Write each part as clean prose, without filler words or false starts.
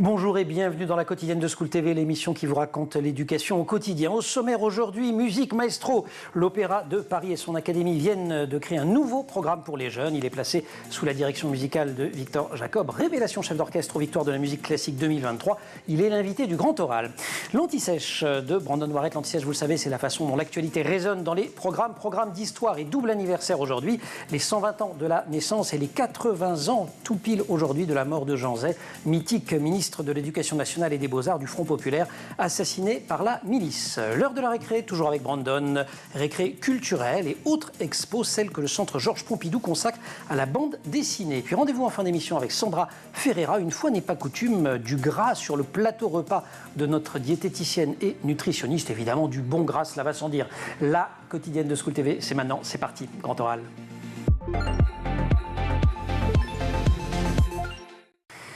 Bonjour et bienvenue dans la quotidienne de School TV, l'émission qui vous raconte l'éducation au quotidien. Au sommaire aujourd'hui, musique maestro. L'Opéra de Paris et son académie viennent de créer un nouveau programme pour les jeunes. Il est placé sous la direction musicale de Victor Jacob, révélation chef d'orchestre aux Victoires de la musique classique 2023. Il est l'invité du Grand Oral. L'Anti-Sèche de Brandon Warrett. L'Anti-Sèche, vous le savez, c'est la façon dont l'actualité résonne dans les programmes d'histoire et double anniversaire aujourd'hui. Les 120 ans de la naissance et les 80 ans tout pile aujourd'hui de la mort de Jean Zay, mythique ministre de l'Éducation nationale et des Beaux-Arts du Front populaire, assassiné par la milice. L'heure de la récré, toujours avec Brandon, récré culturelle et autres expos, celle que le Centre Georges Pompidou consacre à la bande dessinée. Puis rendez-vous en fin d'émission avec Sandra Ferreira, une fois n'est pas coutume, du gras sur le plateau repas de notre diététicienne et nutritionniste, évidemment du bon gras, cela va sans dire. La quotidienne de School TV, c'est maintenant, c'est parti, Grand Oral.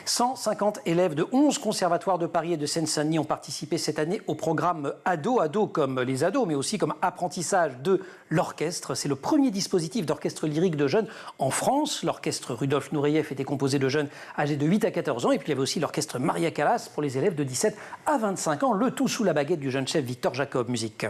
150 élèves de 11 conservatoires de Paris et de Seine-Saint-Denis ont participé cette année au programme Ado, Ado comme les ados, mais aussi comme apprentissage de l'orchestre. C'est le premier dispositif d'orchestre lyrique de jeunes en France. L'orchestre Rudolf Nureyev était composé de jeunes âgés de 8 à 14 ans. Et puis il y avait aussi l'orchestre Maria Callas pour les élèves de 17 à 25 ans. Le tout sous la baguette du jeune chef Victor Jacob. Musique.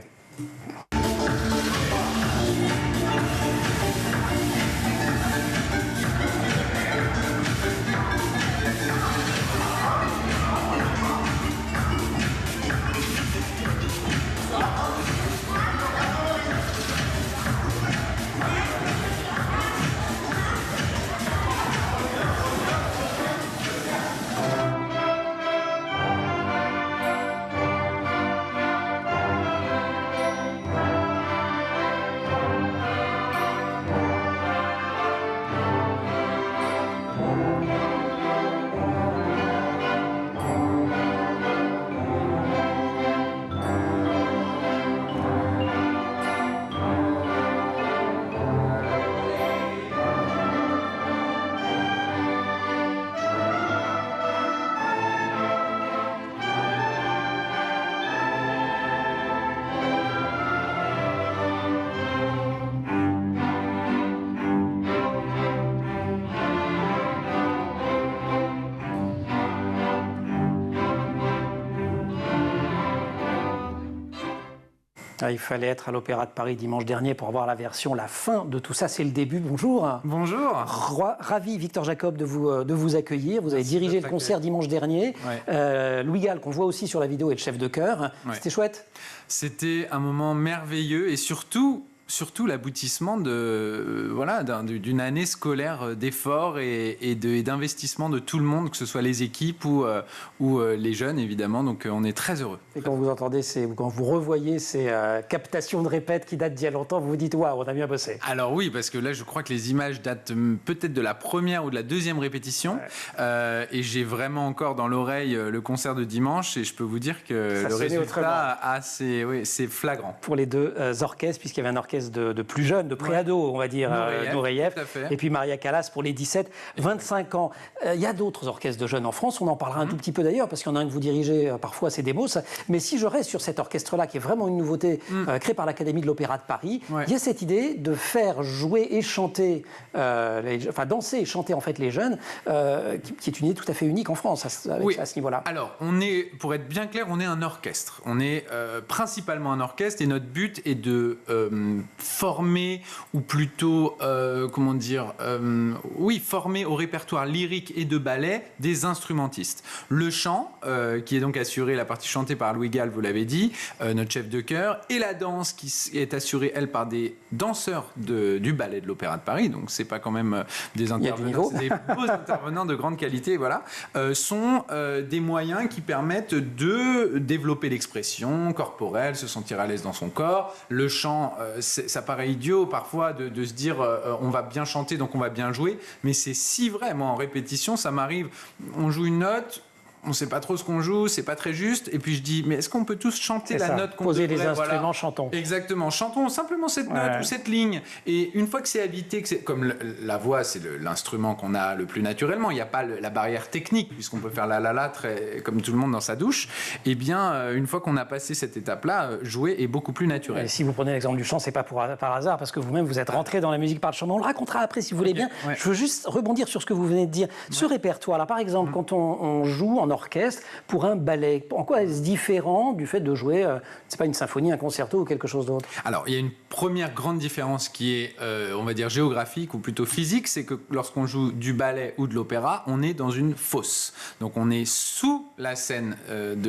Il fallait être à l'Opéra de Paris dimanche dernier pour voir la version, la fin de tout ça. C'est le début. Bonjour. Bonjour. Ravi, Victor Jacob, de vous accueillir. Vous avez dirigé le concert dimanche dernier. Ouais. Louis Gall, qu'on voit aussi sur la vidéo, est le chef de chœur. Ouais. C'était chouette. C'était un moment merveilleux et surtout l'aboutissement d'une année scolaire d'efforts et d'investissement de tout le monde, que ce soit les équipes ou les jeunes, évidemment. Donc, on est très heureux. Et quand vous entendez, quand vous revoyez ces captations de répète qui datent d'il y a longtemps, vous vous dites « Waouh, on a bien bossé ». Alors oui, parce que là, je crois que les images datent peut-être de la première ou de la deuxième répétition. Ouais. Et j'ai vraiment encore dans l'oreille le concert de dimanche. Et je peux vous dire que le résultat, c'est flagrant. Pour les deux orchestres, puisqu'il y avait un orchestre de plus jeunes, de pré-ados, on va dire, Nureyev, et puis Maria Callas pour les 17-25 ans. Il y a d'autres orchestres de jeunes en France, on en parlera un tout petit peu d'ailleurs, parce qu'il y en a un que vous dirigez parfois, c'est Demos. Mais si je reste sur cet orchestre-là, qui est vraiment une nouveauté créée par l'Académie de l'Opéra de Paris, il y a cette idée de faire jouer et chanter, danser et chanter en fait les jeunes, qui est une idée tout à fait unique en France à ce niveau-là. Alors, pour être bien clair, on est un orchestre. On est principalement un orchestre et notre but est de former, ou plutôt, former au répertoire lyrique et de ballet des instrumentistes. Le chant, qui est donc assuré, la partie chantée par Louis Gall, vous l'avez dit, notre chef de chœur, et la danse qui est assurée, elle, par des danseurs du ballet de l'Opéra de Paris, donc c'est pas quand même des intervenants, c'est des beaux intervenants de grande qualité, voilà, sont des moyens qui permettent de développer l'expression corporelle, se sentir à l'aise dans son corps. Le chant, ça paraît idiot parfois de se dire on va bien chanter donc on va bien jouer, mais c'est si vrai. Moi en répétition ça m'arrive, on joue une note, on ne sait pas trop ce qu'on joue, c'est pas très juste, et puis je dis mais est-ce qu'on peut tous chanter la note qu'on devrait, poser les instruments, chantons. Exactement, chantons simplement cette note ou cette ligne, et une fois que c'est habité, comme la voix c'est l'instrument qu'on a le plus naturellement, il n'y a pas la barrière technique puisqu'on peut faire la très comme tout le monde dans sa douche, et bien une fois qu'on a passé cette étape-là, jouer est beaucoup plus naturel. Et si vous prenez l'exemple du chant, c'est pas par hasard, parce que vous-même vous êtes rentré dans la musique par le chant, mais on le racontera après si vous voulez bien. Je veux juste rebondir sur ce que vous venez de dire. Ce répertoire-là, par exemple, quand on joue en en orchestre pour un ballet. En quoi est-ce différent du fait de jouer, c'est pas une symphonie, un concerto ou quelque chose d'autre? Alors, il y a une première grande différence qui est, on va dire, géographique ou plutôt physique, c'est que lorsqu'on joue du ballet ou de l'opéra, on est dans une fosse. Donc, on est sous la scène,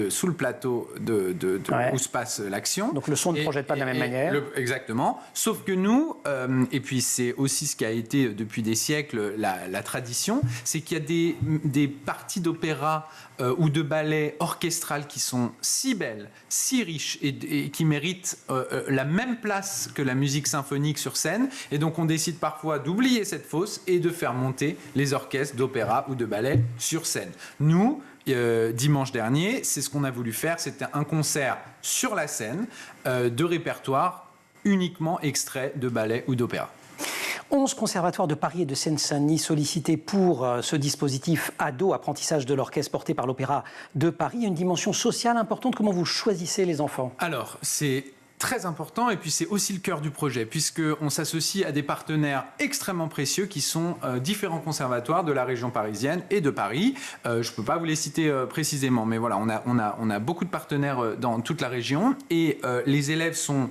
sous le plateau où se passe l'action. Donc, le son ne projette pas de la même manière. Exactement. Sauf que nous, et puis c'est aussi ce qui a été depuis des siècles la tradition, c'est qu'il y a des parties d'opéra ou de ballet orchestral qui sont si belles, si riches et qui méritent la même place que la musique symphonique sur scène. Et donc on décide parfois d'oublier cette fosse et de faire monter les orchestres d'opéra ou de ballet sur scène. Nous, dimanche dernier, c'est ce qu'on a voulu faire. C'était un concert sur la scène de répertoire uniquement extrait de ballet ou d'opéra. 11 conservatoires de Paris et de Seine-Saint-Denis sollicités pour ce dispositif ado, apprentissage de l'orchestre porté par l'Opéra de Paris. Il y a une dimension sociale importante. Comment vous choisissez les enfants? Alors, c'est très important et puis c'est aussi le cœur du projet puisqu'on s'associe à des partenaires extrêmement précieux qui sont différents conservatoires de la région parisienne et de Paris. Je ne peux pas vous les citer précisément, mais voilà, on a beaucoup de partenaires dans toute la région et les élèves sont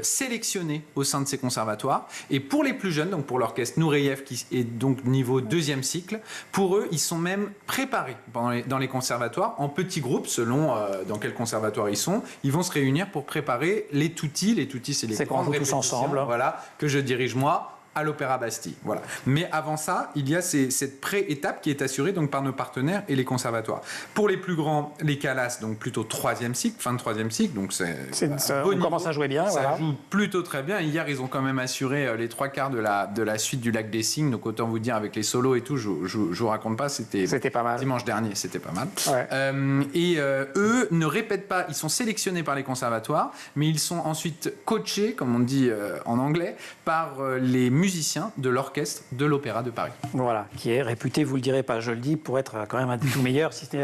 sélectionnés au sein de ces conservatoires. Et pour les plus jeunes, donc pour l'orchestre Nureyev qui est donc niveau 2e cycle, pour eux, ils sont même préparés dans les conservatoires en petits groupes selon dans quel conservatoire ils sont. Ils vont se réunir pour préparer les tutti, c'est les grandes répétitions, ensemble. Voilà, que je dirige moi à l'Opéra Bastille. Voilà. Mais avant ça, il y a cette pré-étape qui est assurée donc, par nos partenaires et les conservatoires. Pour les plus grands, les CALAS, donc plutôt 3e cycle, fin de 3e cycle, donc on commence à jouer bien. Ça joue plutôt très bien. Hier, ils ont quand même assuré les 3/4 de la suite du Lac des Cygnes, donc autant vous dire avec les solos et tout, je vous raconte pas, c'était pas mal. Dimanche dernier, c'était pas mal. Ouais. Eux ne répètent pas, ils sont sélectionnés par les conservatoires, mais ils sont ensuite coachés, comme on dit en anglais, par les musicien de l'orchestre de l'Opéra de Paris. Voilà, qui est réputé, vous le direz pas, je le dis, pour être quand même un des tout meilleurs, si ce n'est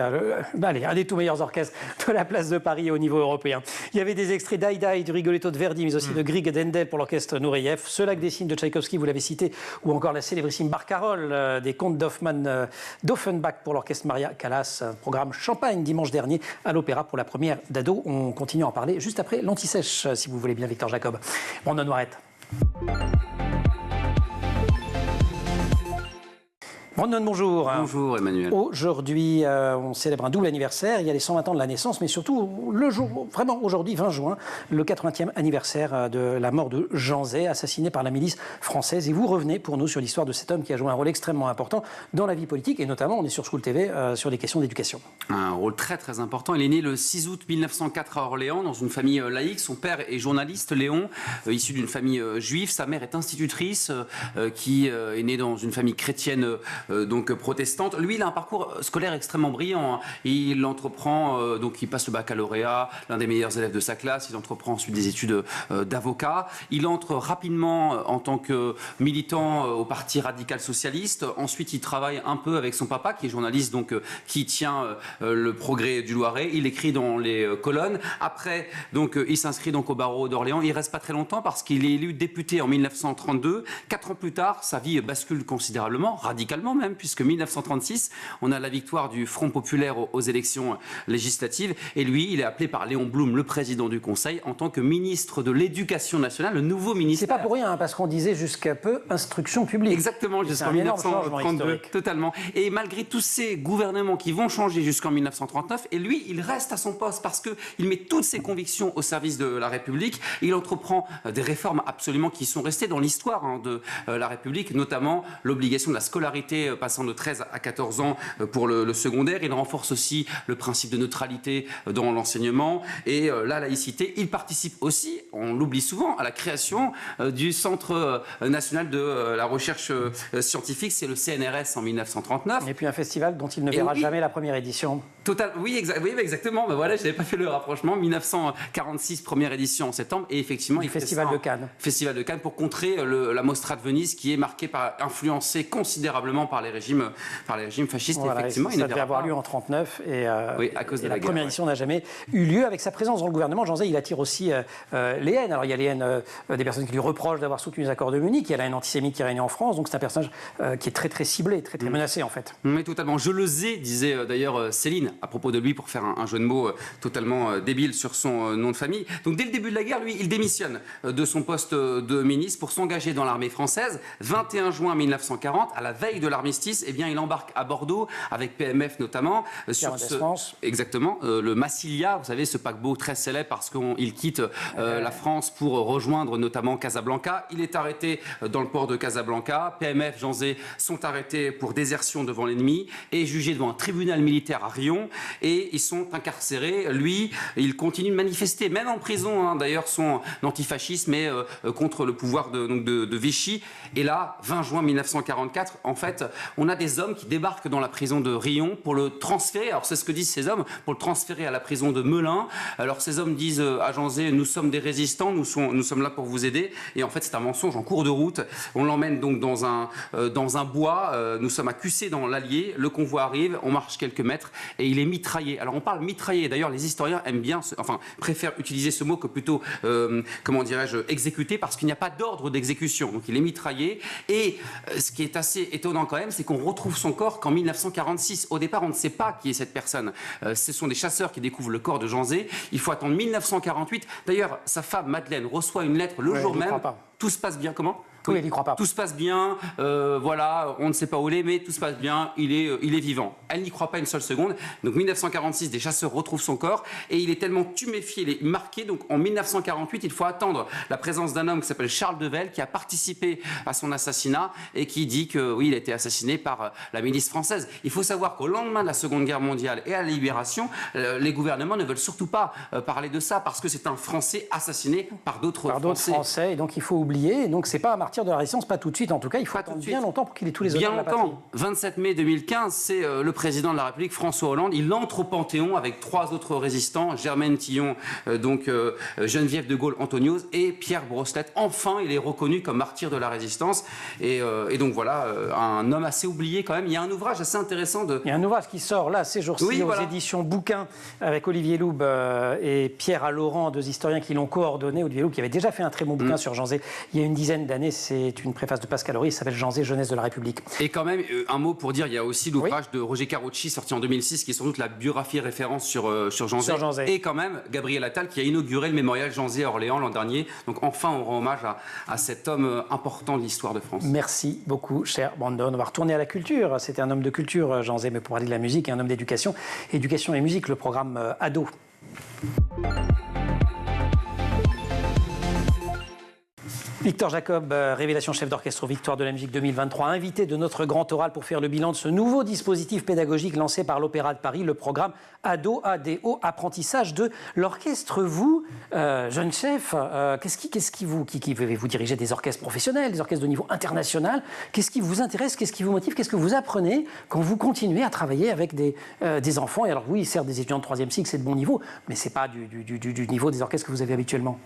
un des tout meilleurs orchestres de la place de Paris au niveau européen. Il y avait des extraits d'Aïda du Rigoletto de Verdi, mais aussi de Grieg d'Handel pour l'orchestre Nureyev, Ce lac des cygnes de Tchaïkovski, vous l'avez cité, ou encore la célébrissime Barcarolle des contes d'Offenbach pour l'orchestre Maria Callas, programme Champagne dimanche dernier à l'Opéra pour la première d'ado. On continue à en parler juste après l'Anti-Sèche, si vous voulez bien, Victor Jacob. Brandon Noiret. Brandon, bonjour. Bonjour Emmanuel. Aujourd'hui, on célèbre un double anniversaire. Il y a les 120 ans de la naissance, mais surtout le jour, vraiment aujourd'hui, 20 juin, le 80e anniversaire de la mort de Jean Zay, assassiné par la milice française. Et vous revenez pour nous sur l'histoire de cet homme qui a joué un rôle extrêmement important dans la vie politique, et notamment, on est sur School TV, sur les questions d'éducation. Un rôle très très important. Il est né le 6 août 1904 à Orléans, dans une famille laïque. Son père est journaliste, Léon, issu d'une famille juive. Sa mère est institutrice, qui est née dans une famille chrétienne donc protestante. Lui, il a un parcours scolaire extrêmement brillant. Il entreprend, donc il passe le baccalauréat, l'un des meilleurs élèves de sa classe. Il entreprend ensuite des études d'avocat. Il entre rapidement en tant que militant au Parti radical socialiste. Ensuite, il travaille un peu avec son papa, qui est journaliste, donc qui tient le Progrès du Loiret. Il écrit dans les colonnes. Après, donc, il s'inscrit donc au barreau d'Orléans. Il reste pas très longtemps parce qu'il est élu député en 1932. 4 ans plus tard, sa vie bascule considérablement, radicalement même, puisque 1936, on a la victoire du Front populaire aux élections législatives. Et lui, il est appelé par Léon Blum, le président du Conseil, en tant que ministre de l'Éducation nationale, le nouveau ministère. C'est pas pour rien, hein, parce qu'on disait jusqu'à peu instruction publique. Exactement, jusqu'en 1932, totalement. Et malgré tous ces gouvernements qui vont changer jusqu'en 1939, et lui, il reste à son poste parce qu'il met toutes ses convictions au service de la République. Il entreprend des réformes absolument qui sont restées dans l'histoire de la République, notamment l'obligation de la scolarité passant de 13 à 14 ans pour le secondaire. Il renforce aussi le principe de neutralité dans l'enseignement et la laïcité. Il participe aussi, on l'oublie souvent, à la création du Centre national de la recherche scientifique, c'est le CNRS en 1939. Et puis un festival dont il ne verra jamais la première édition. Oui, exactement. Ben voilà, je n'avais pas fait le rapprochement. 1946, première édition en septembre. Et effectivement, il Festival de Cannes. Festival de Cannes pour contrer la Mostra de Venise qui est influencée considérablement par par les régimes fascistes. Voilà, effectivement, ça devait avoir lieu en 1939 et, oui, à cause de la première édition n'a jamais eu lieu. Avec sa présence dans le gouvernement, Jean Zay, il attire aussi les haines. Alors il y a les haines des personnes qui lui reprochent d'avoir soutenu les accords de Munich, il y a la haine antisémite qui régnait en France, donc c'est un personnage qui est très très ciblé, très très menacé en fait. Mais totalement. Je le sais, disait d'ailleurs Céline à propos de lui pour faire un jeu de mots totalement débile sur son nom de famille. Donc dès le début de la guerre, lui, il démissionne de son poste de ministre pour s'engager dans l'armée française. 21 juin 1940, à la veille de l'armistice, eh bien, il embarque à Bordeaux avec PMF notamment sur exactement le Massilia, vous savez, ce paquebot très célèbre parce qu'il quitte la France pour rejoindre notamment Casablanca. Il est arrêté dans le port de Casablanca. PMF, Jean Zay sont arrêtés pour désertion devant l'ennemi et jugés devant un tribunal militaire à Riom et ils sont incarcérés. Lui, il continue de manifester, même en prison, hein, d'ailleurs, son antifascisme et contre le pouvoir de Vichy. Et là, 20 juin 1944, en fait, on a des hommes qui débarquent dans la prison de Riom pour le transférer. Alors, c'est ce que disent ces hommes, pour le transférer à la prison de Melun. Alors, ces hommes disent à Jean Zay, nous sommes des résistants, nous sommes là pour vous aider. Et en fait, c'est un mensonge en cours de route. On l'emmène donc dans un bois. Nous sommes à Cussé dans l'Allier. Le convoi arrive, on marche quelques mètres et il est mitraillé. Alors, on parle mitraillé. D'ailleurs, les historiens aiment bien, préfèrent utiliser ce mot que plutôt, comment dirais-je, exécuté, parce qu'il n'y a pas d'ordre d'exécution. Donc, il est mitraillé. Et ce qui est assez étonnant quand même, c'est qu'on retrouve son corps qu'en 1946. Au départ, on ne sait pas qui est cette personne. Ce sont des chasseurs qui découvrent le corps de Jean Zay. Il faut attendre 1948. D'ailleurs, sa femme, Madeleine, reçoit une lettre le jour même. Tout se passe bien. Comment ? Oui, elle n'y croit pas. Tout se passe bien, voilà, on ne sait pas où il est, mais tout se passe bien, il est vivant. Elle n'y croit pas une seule seconde. Donc 1946, des chasseurs retrouvent son corps et il est tellement tuméfié, il est marqué. Donc en 1948, il faut attendre la présence d'un homme qui s'appelle Charles Devel, qui a participé à son assassinat et qui dit que oui, il a été assassiné par la milice française. Il faut savoir qu'au lendemain de la Seconde Guerre mondiale et à la Libération, les gouvernements ne veulent surtout pas parler de ça parce que c'est un Français assassiné par d'autres Français. Et donc il faut oublier. Et donc c'est pas à martyr de la résistance, pas tout de suite en tout cas, il faut attendre bien longtemps pour qu'il ait tous les honneurs de la patrie. Bien longtemps. 27 mai 2015, c'est le président de la République, François Hollande, il entre au Panthéon avec 3 autres résistants, Germaine Tillon, Geneviève de Gaulle-Antonios et Pierre Brosselette. Enfin, il est reconnu comme martyr de la résistance et donc voilà, un homme assez oublié quand même. Il y a un ouvrage assez intéressant Il y a un ouvrage qui sort là ces jours-ci aux éditions Bouquin avec Olivier Loub et Pierre Allaurent, 2 historiens qui l'ont coordonné. Olivier Loub qui avait déjà fait un très bon bouquin sur Jean Zay il y a une dizaine d'années. C'est une préface de Pascal Horry, il s'appelle Jean Zay, Jeunesse de la République. Et quand même, un mot pour dire, il y a aussi l'ouvrage de Roger Carucci, sorti en 2006, qui est sans doute la biographie référence sur Jean Zay. Et quand même, Gabriel Attal, qui a inauguré le mémorial Jean Zay à Orléans l'an dernier. Donc enfin, on rend hommage à cet homme important de l'histoire de France. Merci beaucoup, cher Brandon. On va retourner à la culture. C'était un homme de culture, Jean Zay, mais pour parler de la musique, et un homme d'éducation. Éducation et musique, le programme Ado. Victor Jacob, révélation chef d'orchestre aux Victoires de la musique 2023, invité de notre grand oral pour faire le bilan de ce nouveau dispositif pédagogique lancé par l'Opéra de Paris, le programme ADO, apprentissage de l'orchestre. Vous, jeune chef, qu'est-ce qui vous dirigez des orchestres professionnels, des orchestres de niveau international? Qu'est-ce qui vous intéresse? Qu'est-ce qui vous motive? Qu'est-ce que vous apprenez quand vous continuez à travailler avec des enfants? Et alors oui, certes, des étudiants de 3e cycle, c'est de bon niveau, mais ce n'est pas du niveau des orchestres que vous avez habituellement.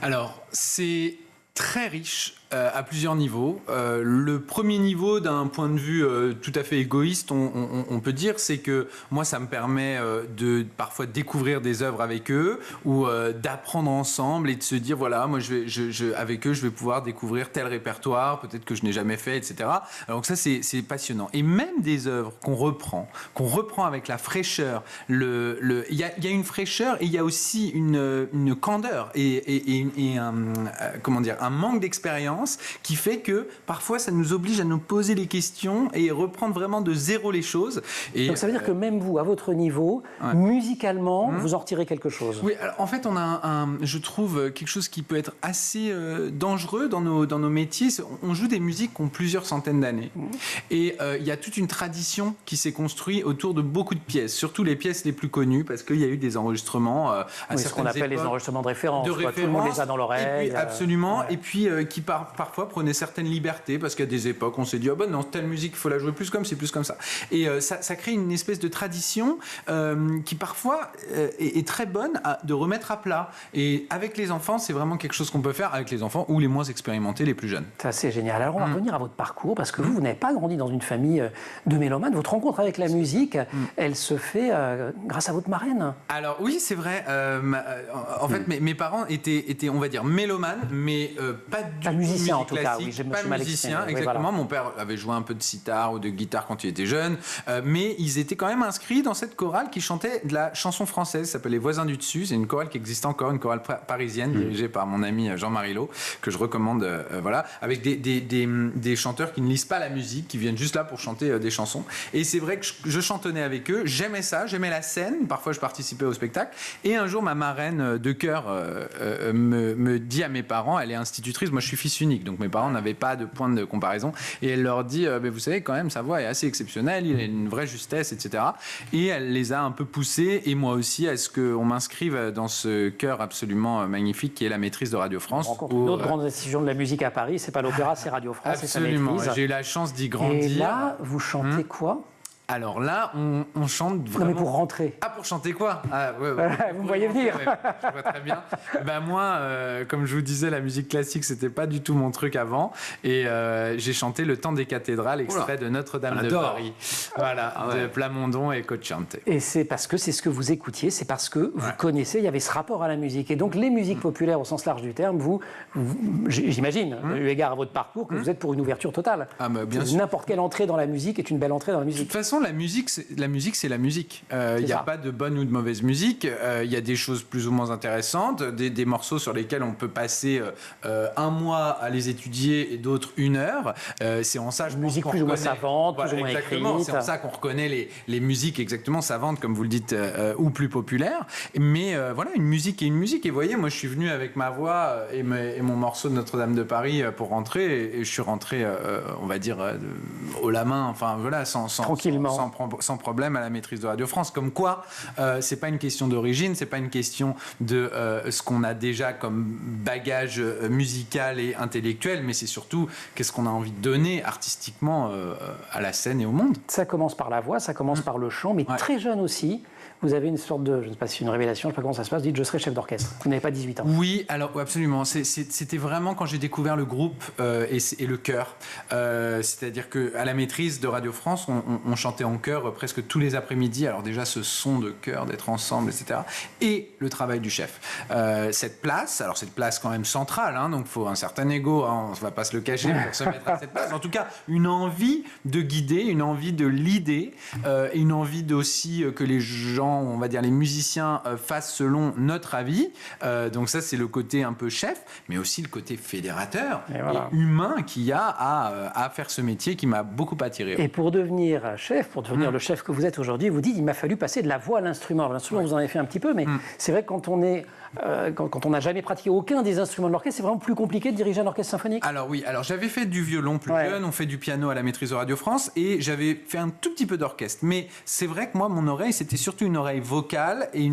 Alors, c'est très riche à plusieurs niveaux. Le premier niveau, d'un point de vue tout à fait égoïste, on peut dire, c'est que moi, ça me permet de parfois découvrir des œuvres avec eux ou d'apprendre ensemble et de se dire, voilà, moi, avec eux, je vais pouvoir découvrir tel répertoire, peut-être que je n'ai jamais fait, etc. Donc ça, c'est passionnant. Et même des œuvres qu'on reprend avec la fraîcheur. Il y a une fraîcheur et il y a aussi une candeur et un manque d'expérience qui fait que parfois ça nous oblige à nous poser les questions et reprendre vraiment de zéro les choses. Et donc ça veut dire que même vous, à votre niveau, musicalement, vous en retirez quelque chose. Oui, alors, en fait, on a je trouve quelque chose qui peut être assez dangereux dans nos métiers. On joue des musiques qui ont plusieurs centaines d'années. Et il y a toute une tradition qui s'est construite autour de beaucoup de pièces, surtout les pièces les plus connues, parce qu'il y a eu des enregistrements à certaines ce qu'on appelle époques, les enregistrements de référence. Tout le monde les a dans l'oreille. Absolument. Ouais. Et puis qui parfois prenait certaines libertés parce qu'à des époques, on s'est dit, non, telle musique, il faut la jouer plus comme ci, plus comme ça. Et ça crée une espèce de tradition qui parfois est très bonne de remettre à plat. Et avec les enfants, c'est vraiment quelque chose qu'on peut faire avec les enfants ou les moins expérimentés, les plus jeunes. Ça, c'est génial. Alors, on va revenir à votre parcours, parce que vous n'avez pas grandi dans une famille de mélomanes. Votre rencontre avec la musique, elle se fait grâce à votre marraine. Alors, oui, c'est vrai. En fait, mes parents étaient, on va dire, mélomanes, mais pas du tout musicien, en tout classique, cas. Oui, je me pas suis mal musicien, exprimé. exactement. Oui, voilà. Mon père avait joué un peu de sitar ou de guitare quand il était jeune, mais ils étaient quand même inscrits dans cette chorale qui chantait de la chanson française, ça s'appelle Les Voisins du Dessus. C'est une chorale qui existe encore, une chorale parisienne dirigée par mon ami Jean-Marie Lot, que je recommande, voilà, avec des chanteurs qui ne lisent pas la musique, qui viennent juste là pour chanter des chansons. Et c'est vrai que je chantonnais avec eux, j'aimais ça, j'aimais la scène, parfois je participais au spectacle. Et un jour, ma marraine de cœur me dit à mes parents, elle est institutrice, moi je suis fils unique, donc mes parents n'avaient pas de point de comparaison, et elle leur dit, mais vous savez quand même, sa voix est assez exceptionnelle, il a une vraie justesse, etc. Et elle les a un peu poussés, et moi aussi, à ce qu'on m'inscrive dans ce chœur absolument magnifique qui est la Maîtrise de Radio France. On rencontre une autre grande institution de la musique à Paris, c'est pas l'opéra, c'est Radio France. Absolument, et sa Maîtrise. j'ai eu la chance d'y grandir. Et là, vous chantez quoi? Alors là, on chante vraiment... Non, mais pour rentrer. Ah, pour chanter quoi? Vous me voyez venir. Ouais, je vois très bien. Ben moi, comme je vous disais, la musique classique, c'était pas du tout mon truc avant. Et j'ai chanté Le Temps des cathédrales, extrait de Notre-Dame de Paris. Voilà, de Plamondon et Cocciante. Et c'est parce que c'est ce que vous écoutiez, c'est parce que vous connaissez, il y avait ce rapport à la musique. Et donc les musiques populaires au sens large du terme, j'imagine, eu égard à votre parcours, que vous êtes pour une ouverture totale. Ah, bah, bien sûr. N'importe quelle entrée dans la musique est une belle entrée dans la musique. De toute façon, la musique, c'est la musique. Il n'y a pas de bonne ou de mauvaise musique. Il y a des choses plus ou moins intéressantes, des morceaux sur lesquels on peut passer un mois à les étudier et d'autres 1 heure. C'est en ça, je pense, musique qu'on plus ou moins reconnaît... savante, Voilà, plus ou moins exactement. écrite. C'est en ça qu'on reconnaît les musiques exactement savantes, comme vous le dites, ou plus populaires. Mais voilà, une musique est une musique. Et vous voyez, moi, je suis venu avec ma voix et mon morceau de Notre-Dame de Paris pour rentrer. Et je suis rentré, on va dire, haut la main, enfin voilà, tranquillement. Sans problème à la Maîtrise de Radio France. Comme quoi, c'est pas une question d'origine, c'est pas une question de ce qu'on a déjà comme bagage musical et intellectuel, mais c'est surtout qu'est-ce qu'on a envie de donner artistiquement à la scène et au monde. Ça commence par la voix, ça commence par le chant, mais très jeune aussi. Vous avez une sorte de, je ne sais pas si c'est une révélation, je ne sais pas comment ça se passe, vous dites je serai chef d'orchestre. Vous n'avez pas 18 ans. Oui, alors absolument. C'était vraiment quand j'ai découvert le groupe et le chœur. C'est-à-dire qu'à la Maîtrise de Radio France, on chantait en chœur presque tous les après-midi. Alors déjà ce son de chœur, d'être ensemble, etc. Et le travail du chef. Cette place quand même centrale, hein, donc il faut un certain ego, hein, on ne va pas se le cacher pour se mettre à cette place. En tout cas, une envie de guider, une envie de leader, et une envie aussi que les gens, on va dire les musiciens, fassent selon notre avis. Donc ça, c'est le côté un peu chef, mais aussi le côté fédérateur et humain qu'il y a à faire ce métier qui m'a beaucoup attiré. Et pour devenir chef, pour devenir le chef que vous êtes aujourd'hui, vous dites il m'a fallu passer de la voix à l'instrument. L'instrument, vous en avez fait un petit peu, mais c'est vrai que quand on est... quand on n'a jamais pratiqué aucun des instruments de l'orchestre, c'est vraiment plus compliqué de diriger un orchestre symphonique. Alors oui, j'avais fait du violon plus jeune, on fait du piano à la Maîtrise de Radio France et j'avais fait un tout petit peu d'orchestre. Mais c'est vrai que moi, mon oreille, c'était surtout une oreille vocale et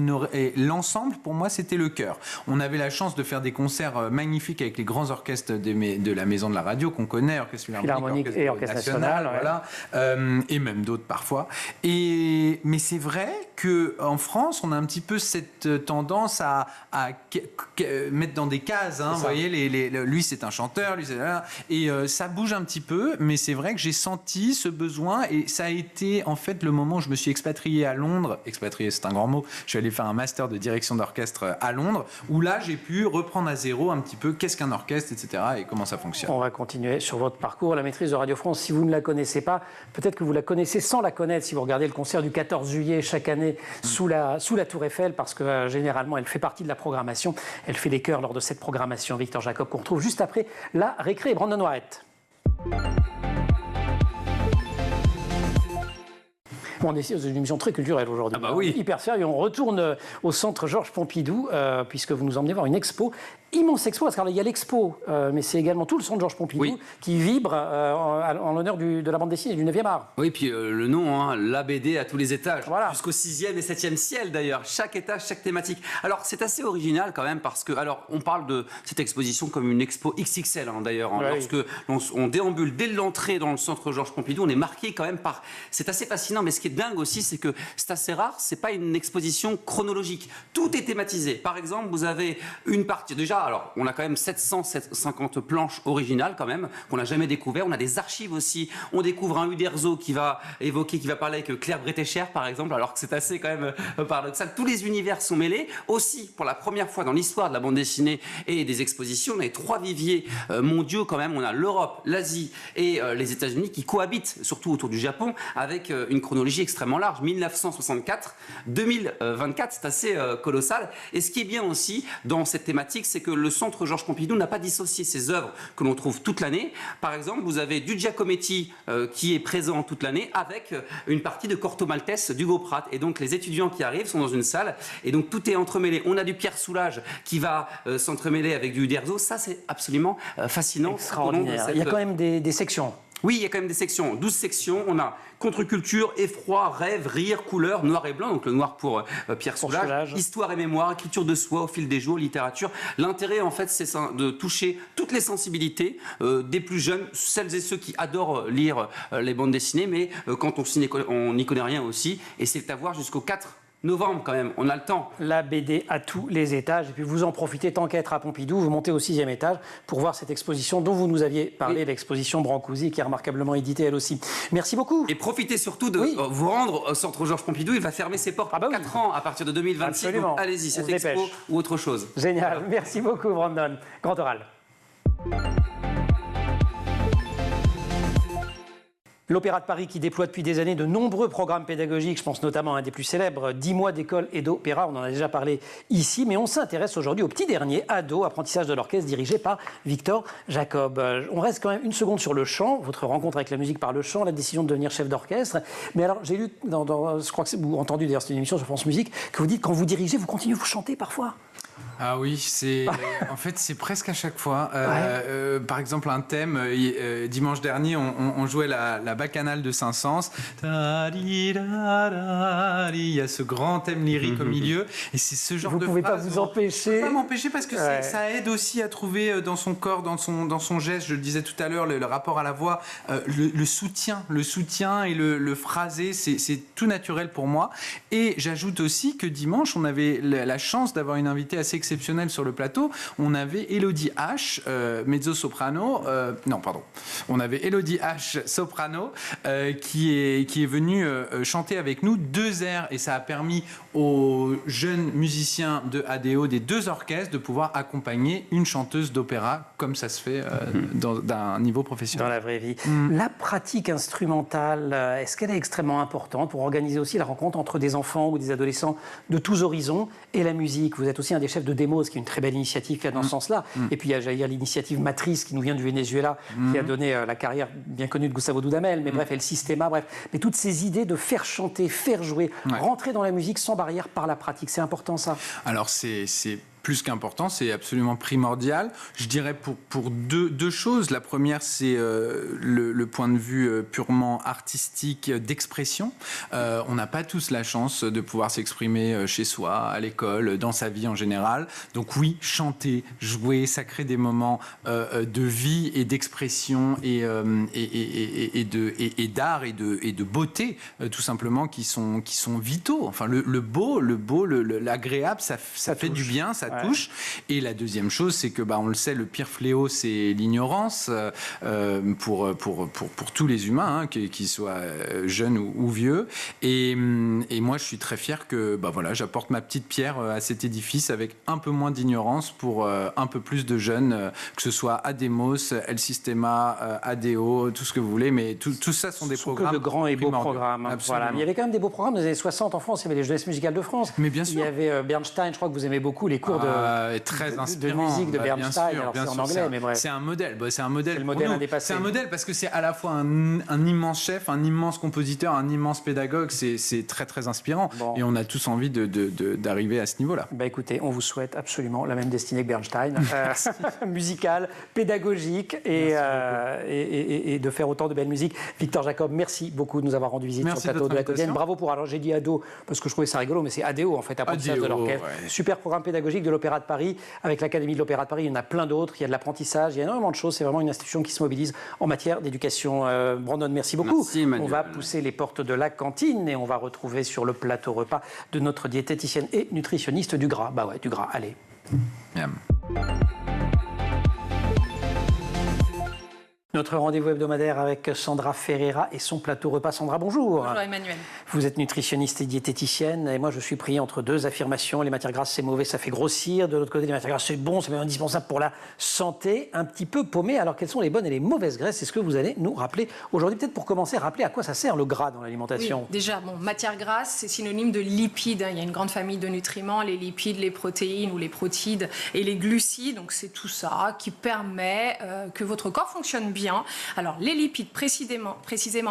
l'ensemble, pour moi, c'était le chœur. On avait la chance de faire des concerts magnifiques avec les grands orchestres de la Maison de la Radio qu'on connaît, Orchestre Philharmonique et Orchestre National, voilà, et même d'autres parfois. Mais c'est vrai qu'en France, on a un petit peu cette tendance à mettre dans des cases, hein, vous voyez, lui c'est un chanteur, lui c'est là, et ça bouge un petit peu, mais c'est vrai que j'ai senti ce besoin et ça a été en fait le moment où je me suis expatrié à Londres, expatrié c'est un grand mot, je suis allé faire un master de direction d'orchestre à Londres, où là j'ai pu reprendre à zéro un petit peu qu'est-ce qu'un orchestre, etc. et comment ça fonctionne. On va continuer sur votre parcours, la Maîtrise de Radio France. Si vous ne la connaissez pas, peut-être que vous la connaissez sans la connaître, si vous regardez le concert du 14 juillet chaque année sous la Tour Eiffel, parce que généralement elle fait partie de la programmation. Elle fait des chœurs lors de cette programmation. Victor Jacob, qu'on retrouve juste après la récré. Brandon Noiret. Bon, on est dans une émission très culturelle aujourd'hui. Ah bah oui. Hyper sérieux. On retourne au centre Georges Pompidou, puisque vous nous emmenez voir une expo immense expo, parce qu'il y a l'expo, mais c'est également tout le centre Georges Pompidou qui vibre en l'honneur de la bande dessinée du 9e art. Oui, puis le nom, hein, la BD à tous les étages, voilà. Jusqu'au 6e et 7e ciel d'ailleurs, chaque étage, chaque thématique. Alors c'est assez original quand même parce que, alors on parle de cette exposition comme une expo XXL hein, d'ailleurs. Hein, lorsque on déambule dès l'entrée dans le centre Georges Pompidou, on est marqué quand même par... C'est assez fascinant, mais ce qui est dingue aussi, c'est que c'est assez rare, c'est pas une exposition chronologique. Tout est thématisé. Par exemple, vous avez une partie... Déjà, alors on a quand même 750 planches originales quand même, qu'on n'a jamais découvert. On a des archives aussi. On découvre un Uderzo qui va parler avec Claire Bretécher par exemple, alors que c'est assez quand même paradoxal. Tous les univers sont mêlés. Aussi, pour la première fois dans l'histoire de la bande dessinée et des expositions, on a 3 viviers mondiaux quand même. On a l'Europe, l'Asie et les États-Unis qui cohabitent, surtout autour du Japon, avec une chronologie extrêmement large. 1964, 2024, c'est assez colossal. Et ce qui est bien aussi dans cette thématique, c'est que le centre Georges Pompidou n'a pas dissocié ses œuvres que l'on trouve toute l'année. Par exemple, vous avez du Giacometti qui est présent toute l'année avec une partie de Corto Maltese d'Hugo Pratt. Et donc les étudiants qui arrivent sont dans une salle et donc tout est entremêlé. On a du Pierre Soulages qui va s'entremêler avec du Uderzo. Ça, c'est absolument fascinant. Extraordinaire. Il y a quand même des sections. Oui, il y a quand même des sections, 12 sections. On a contre-culture, effroi, rêve, rire, couleur, noir et blanc, donc le noir pour Pierre Soulages, histoire et mémoire, écriture de soi au fil des jours, littérature. L'intérêt, en fait, c'est de toucher toutes les sensibilités des plus jeunes, celles et ceux qui adorent lire les bandes dessinées, mais quand on n'y connaît rien aussi. Et c'est à voir jusqu'au 4 novembre quand même, on a le temps. La BD à tous les étages. Et puis vous en profitez tant qu'à être à Pompidou, vous montez au 6e étage pour voir cette exposition dont vous nous aviez parlé, l'exposition Brancusi, qui est remarquablement éditée elle aussi. Merci beaucoup. Et profitez surtout de vous rendre au centre Georges Pompidou. Il va fermer ses portes 4 ans à partir de 2026. Donc allez-y, cette expo ou autre chose. Génial. Merci beaucoup, Brandon. Grand oral. L'Opéra de Paris qui déploie depuis des années de nombreux programmes pédagogiques, je pense notamment à un des plus célèbres, 10 mois d'école et d'opéra, on en a déjà parlé ici, mais on s'intéresse aujourd'hui au petit dernier, Ado, apprentissage de l'orchestre dirigé par Victor Jacob. On reste quand même une seconde sur le chant, votre rencontre avec la musique par le chant, la décision de devenir chef d'orchestre. Mais alors j'ai lu, je crois que vous entendu d'ailleurs, c'est une émission sur France Musique, que vous dites quand vous dirigez, vous continuez, vous chantez parfois. Ah oui, en fait c'est presque à chaque fois. Par exemple un thème, dimanche dernier on jouait la bacchanale de Saint-Saëns. Il y a ce grand thème lyrique au milieu et c'est ce genre de phrase. Vous ne pouvez pas vous empêcher. Je ne peux pas m'empêcher parce que ça aide aussi à trouver dans son corps, dans son geste, je le disais tout à l'heure, le rapport à la voix, le soutien et le phrasé, c'est tout naturel pour moi. Et j'ajoute aussi que dimanche on avait la chance d'avoir une invitée assez exceptionnelle sur le plateau. On avait Élodie H, mezzo-soprano. On avait Élodie H, soprano, qui est venue chanter avec nous 2 airs. Et ça a permis aux jeunes musiciens de ADO des 2 orchestres de pouvoir accompagner une chanteuse d'opéra comme ça se fait d'un niveau professionnel. Dans la vraie vie. La pratique instrumentale, est-ce qu'elle est extrêmement importante pour organiser aussi la rencontre entre des enfants ou des adolescents de tous horizons et la musique? Vous êtes aussi un des chefs de Demos, qui est une très belle initiative qui a dans ce sens-là. Et puis il y a l'initiative Matrice qui nous vient du Venezuela, qui a donné la carrière bien connue de Gustavo Dudamel, mais bref, et le Sistema, bref. Mais toutes ces idées de faire chanter, faire jouer, rentrer dans la musique sans barrière par la pratique, c'est important ça? Alors c'est plus qu'important, c'est absolument primordial. Je dirais pour deux choses. La première, c'est le point de vue purement artistique d'expression. On n'a pas tous la chance de pouvoir s'exprimer chez soi, à l'école, dans sa vie en général. Donc oui, chanter, jouer, ça crée des moments de vie et d'expression et d'art et de beauté, tout simplement, qui sont vitaux. Enfin, le beau, l'agréable, ça fait du bien, ça touche. Et la deuxième chose, c'est que, on le sait, le pire fléau, c'est l'ignorance pour tous les humains, qu'ils soient jeunes ou vieux. Et moi, je suis très fier que, j'apporte ma petite pierre à cet édifice avec un peu moins d'ignorance pour un peu plus de jeunes, que ce soit Ademos, El Sistema, ADO, tout ce que vous voulez, mais tout ça sont des programmes. De grands et beaux programmes. Voilà. Il y avait quand même des beaux programmes dans les années 60 en France. Il y avait les Jeunesses musicales de France. Mais bien sûr. Il y avait Bernstein, je crois que vous aimez beaucoup, les cours de, très de inspirant. musique de Bien Bernstein. sûr, Alors bien c'est en sûr, anglais, mais bref. c'est un modèle. C'est un modèle. C'est le pour modèle nous. indépassé. C'est un modèle parce que c'est à la fois un immense chef, un immense compositeur, un immense pédagogue. C'est très très inspirant. Bon. Et on a tous envie d'arriver à ce niveau-là. Bah écoutez, on vous souhaite absolument la même destinée que Bernstein, musicale, pédagogique et de faire autant de belle musique. Victor Jacob, merci beaucoup de nous avoir rendu visite Merci sur le plateau de de la votre quotidienne. invitation. Bravo pour, alors j'ai dit ado parce que je trouvais ça rigolo, mais c'est ADO en fait, apprentissage de ADO, l'orchestre. ouais. Super programme pédagogique de l'Opéra de Paris avec l'Académie de l'Opéra de Paris. Il y en a plein d'autres, il y a de l'apprentissage, il y a énormément de choses. C'est vraiment une institution qui se mobilise en matière d'éducation. Brandon, merci beaucoup. Merci, Emmanuel. On va pousser les portes de la cantine et on va retrouver sur le plateau repas de notre diététicienne et nutritionniste du gras. Bah ouais, du gras, allez. Miam. Notre rendez-vous hebdomadaire avec Sandra Ferreira et son plateau repas. Sandra, bonjour. Bonjour Emmanuel. Vous êtes nutritionniste et diététicienne et moi je suis pris entre deux affirmations. Les matières grasses c'est mauvais, ça fait grossir. De l'autre côté, les matières grasses c'est bon, c'est même indispensable pour la santé. Un petit peu paumé. Alors quelles sont les bonnes et les mauvaises graisses? C'est ce que vous allez nous rappeler aujourd'hui. Peut-être pour commencer, rappeler à quoi ça sert le gras dans l'alimentation. Oui, déjà, matière grasse, c'est synonyme de lipides. Il y a une grande famille de nutriments, les lipides, les protéines ou les protides et les glucides. Donc c'est tout ça qui permet que votre corps fonctionne bien. Alors les lipides précisément,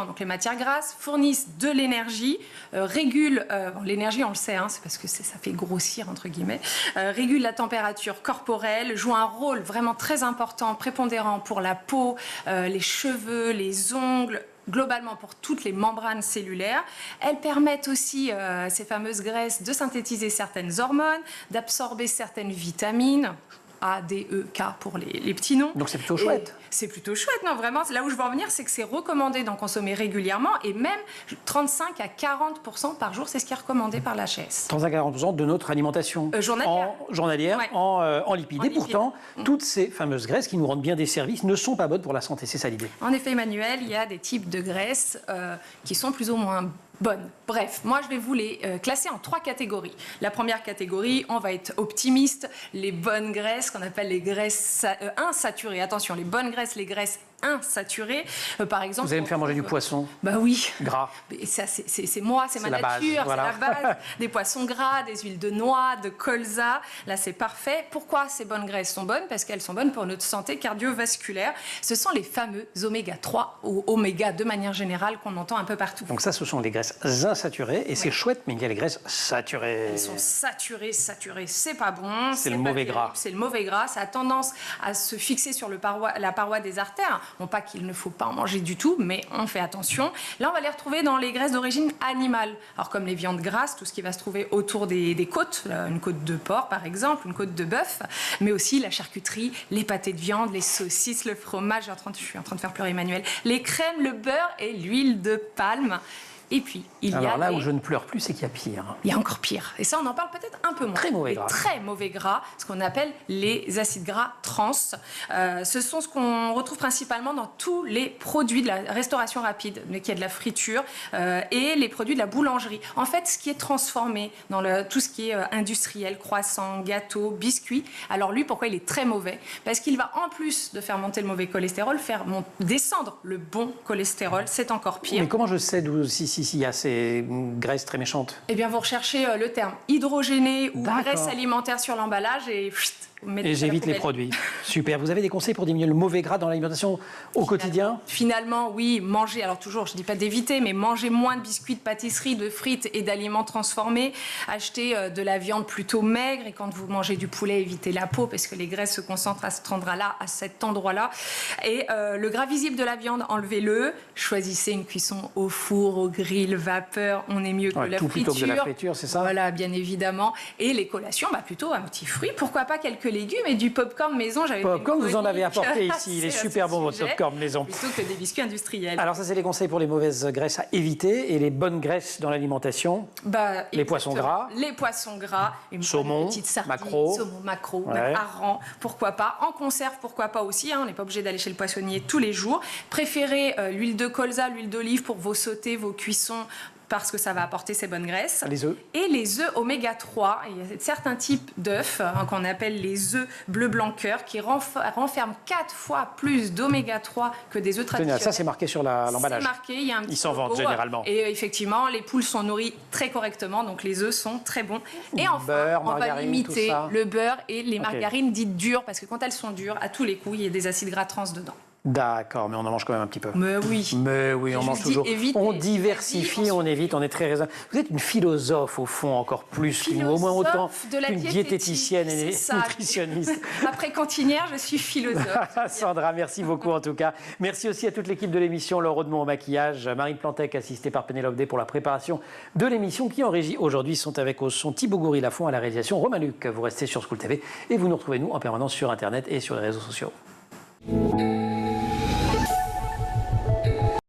donc les matières grasses, fournissent de l'énergie, régulent, l'énergie on le sait, c'est parce que ça fait grossir entre guillemets, régule la température corporelle, joue un rôle vraiment très important, prépondérant pour la peau, les cheveux, les ongles, globalement pour toutes les membranes cellulaires. Elles permettent aussi, ces fameuses graisses, de synthétiser certaines hormones, d'absorber certaines vitamines, A, D, E, K pour les petits noms. Donc c'est plutôt chouette. C'est plutôt chouette, non, vraiment. Là où je veux en venir, c'est que c'est recommandé d'en consommer régulièrement et même 35 à 40% par jour, c'est ce qui est recommandé par l'HAS. 35 à 40% de notre alimentation journalière, ouais. en lipides. Et pourtant, toutes ces fameuses graisses qui nous rendent bien des services ne sont pas bonnes pour la santé. C'est ça l'idée. En effet, Emmanuel, il y a des types de graisses qui sont plus ou moins bonnes. Bref, moi je vais vous les classer en 3 catégories. La première catégorie, on va être optimiste, les bonnes graisses, qu'on appelle les graisses insaturées. Attention, les bonnes graisses, les graisses insaturées. Par exemple, vous allez me faire manger du poisson. Bah oui. Gras. Et ça, c'est moi, c'est ma la base, nature, voilà. c'est la base. Des poissons gras, des huiles de noix, de colza. Là, c'est parfait. Pourquoi ces bonnes graisses sont bonnes? Parce qu'elles sont bonnes pour notre santé cardiovasculaire. Ce sont les fameux oméga 3 ou oméga de manière générale qu'on entend un peu partout. Donc ça, ce sont les graisses insaturées. Et c'est chouette, mais il y a les graisses saturées. Elles sont saturées, c'est pas bon. C'est le mauvais gras. C'est le mauvais gras. Ça a tendance à se fixer sur la paroi des artères. Non pas qu'il ne faut pas en manger du tout, mais on fait attention. Là, on va les retrouver dans les graisses d'origine animale. Alors, comme les viandes grasses, tout ce qui va se trouver autour des côtes, une côte de porc, par exemple, une côte de bœuf, mais aussi la charcuterie, les pâtés de viande, les saucisses, le fromage. Je suis en train de faire pleurer Emmanuel. Les crèmes, le beurre et l'huile de palme. Et puis, Alors là où je ne pleure plus, c'est qu'il y a pire. Il y a encore pire. Et ça, on en parle peut-être un peu moins. Très mauvais gras. Très mauvais gras, ce qu'on appelle les acides gras trans. Ce sont ce qu'on retrouve principalement dans tous les produits de la restauration rapide, mais qui est de la friture, et les produits de la boulangerie. En fait, ce qui est transformé dans tout ce qui est industriel, croissant, gâteau, biscuit. Alors lui, pourquoi il est très mauvais? Parce qu'il va, en plus de faire monter le mauvais cholestérol, faire descendre le bon cholestérol. C'est encore pire. Mais comment je sais d'où s'il y a ces graisses très méchantes? Eh bien, vous recherchez le terme hydrogéné ou graisse alimentaire sur l'emballage et j'évite les produits. Super. Vous avez des conseils pour diminuer le mauvais gras dans l'alimentation au quotidien? Finalement, oui, manger, alors toujours, je ne dis pas d'éviter, mais manger moins de biscuits, de pâtisseries, de frites et d'aliments transformés. Acheter de la viande plutôt maigre et quand vous mangez du poulet, évitez la peau parce que les graisses se concentrent à cet endroit-là. Et le gras visible de la viande, enlevez-le. Choisissez une cuisson au four, au grill, vapeur. On est mieux que la tout friture. plutôt que de la friture, c'est ça? Voilà, bien évidemment. Et les collations, plutôt un petit fruit. Pourquoi pas quelques légumes et du popcorn maison. Popcorn, vous en avez apporté ici. Il est super bon, votre popcorn maison. Plutôt que des biscuits industriels. Alors ça, c'est les conseils pour les mauvaises graisses à éviter et les bonnes graisses dans l'alimentation. Les poissons gras. Les poissons gras. Saumon, maquereau. Saumon, maquereau, hareng, pourquoi pas. En conserve, pourquoi pas aussi. On n'est pas obligé d'aller chez le poissonnier tous les jours. Préférez l'huile de colza, l'huile d'olive pour vos sautés, vos cuissons. parce que ça va apporter ces bonnes graisses. Les œufs. Et les œufs oméga 3. Il y a certains types d'œufs qu'on appelle les œufs bleu blanc cœur qui renferment 4 fois plus d'oméga 3 que des œufs traditionnels. Ça, c'est marqué sur l'emballage. C'est marqué, il y a un petit Ils s'en vendent logo. généralement. Et effectivement, les poules sont nourries très correctement, donc les œufs sont très bons. Et enfin, Beurre, on va margarine, limiter tout ça. le beurre et les margarines dites dures, parce que quand elles sont dures, à tous les coups, il y a des acides gras trans dedans. D'accord, mais on en mange quand même un petit peu. Mais oui. Mais oui, J'ai on mange juste dit toujours. éviter. On diversifie, on évite, on est très raisonnable. Vous êtes une philosophe au fond, encore plus, au moins autant de la qu'une diététicienne et c'est ça. nutritionniste. Après cantinière, je suis philosophe. Sandra, merci beaucoup en tout cas. Merci aussi à toute l'équipe de l'émission, Laure Rodemont au maquillage, Marine Plantec assistée par Pénélope Day pour la préparation de l'émission qui en régie aujourd'hui sont avec au son Thibaut Goury-Lafont à la réalisation Romain Luc. Vous restez sur School TV et vous nous retrouvez nous en permanence sur Internet et sur les réseaux sociaux.